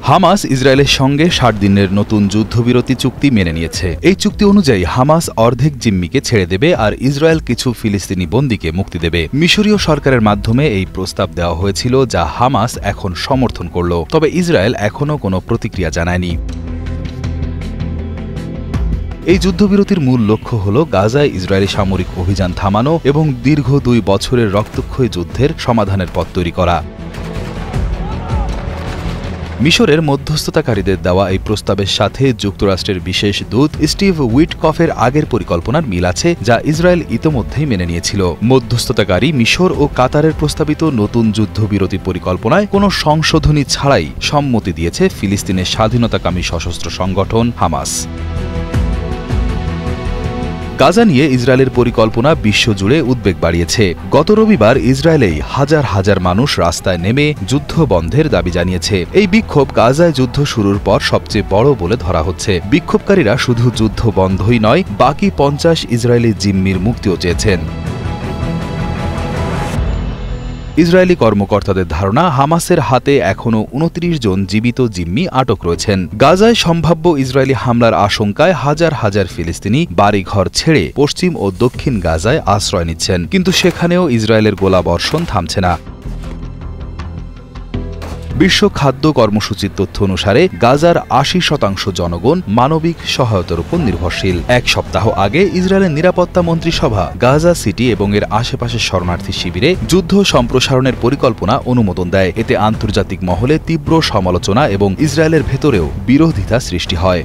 Hamas ইসরায়েলের সঙ্গে ৬০ দিনের নতুন যুদ্ধবিরতি চুক্তি মেনে নিয়েছে। এই চুক্তি অনুযায়ী হামাস অর্ধেক জিম্মিকে ছেড়ে দেবে আর ইসরায়েল কিছু ফিলিস্তিনি বন্দীকে মুক্তি দেবে। মিশরীয় সরকারের মাধ্যমে এই প্রস্তাব দেওয়া হয়েছিল, যা হামাস এখন সমর্থন করল। তবে ইসরায়েল এখনও কোনো প্রতিক্রিয়া জানায়নি। এই যুদ্ধবিরতির মূল লক্ষ্য হল গাজায় ইসরায়েলি সামরিক অভিযান থামানো এবং দীর্ঘ ২ বছরের রক্তক্ষয়ী যুদ্ধের সমাধানের পথ তৈরি করা। মিশরের মধ্যস্থতাকারীদের দেওয়া এই প্রস্তাবের সাথে যুক্তরাষ্ট্রের বিশেষ দূত স্টিভ উইটকফের আগের পরিকল্পনার মিল আছে, যা ইসরায়েল ইতোমধ্যেই মেনে নিয়েছিল। মধ্যস্থতাকারী মিশর ও কাতারের প্রস্তাবিত নতুন যুদ্ধবিরতি পরিকল্পনায় কোনো সংশোধনী ছাড়াই সম্মতি দিয়েছে ফিলিস্তিনের স্বাধীনতাকামী সশস্ত্র সংগঠন হামাস। গাজা নিয়ে ইসরায়েলের পরিকল্পনা বিশ্বজুড়ে উদ্বেগ বাড়িয়েছে। গত রবিবার ইসরায়েলেই হাজার হাজার মানুষ রাস্তায় নেমে যুদ্ধ বন্ধের দাবি জানিয়েছে। এই বিক্ষোভ গাজায় যুদ্ধ শুরুর পর সবচেয়ে বড় বলে ধরা হচ্ছে। বিক্ষোভকারীরা শুধু যুদ্ধ বন্ধই নয়, বাকি ৫০ ইসরায়েলি জিম্মির মুক্তিও চেয়েছেন। ইসরায়েলি কর্মকর্তাদের ধারণা, হামাসের হাতে এখনও ২৯ জন জীবিত জিম্মি আটক রয়েছেন। গাজায় সম্ভাব্য ইসরায়েলি হামলার আশঙ্কায় হাজার হাজার ফিলিস্তিনি বাড়িঘর ছেড়ে পশ্চিম ও দক্ষিণ গাজায় আশ্রয় নিচ্ছেন, কিন্তু সেখানেও ইসরায়েলের গোলাবর্ষণ থামছে না। বিশ্ব খাদ্য কর্মসূচির তথ্য অনুসারে গাজার ৮০% জনগণ মানবিক সহায়তার উপর নির্ভরশীল। এক সপ্তাহ আগে ইসরায়েলের নিরাপত্তা মন্ত্রিসভা গাজা সিটি এবং এর আশেপাশের শরণার্থী শিবিরে যুদ্ধ সম্প্রসারণের পরিকল্পনা অনুমোদন দেয়। এতে আন্তর্জাতিক মহলে তীব্র সমালোচনা এবং ইসরায়েলের ভেতরেও বিরোধিতা সৃষ্টি হয়।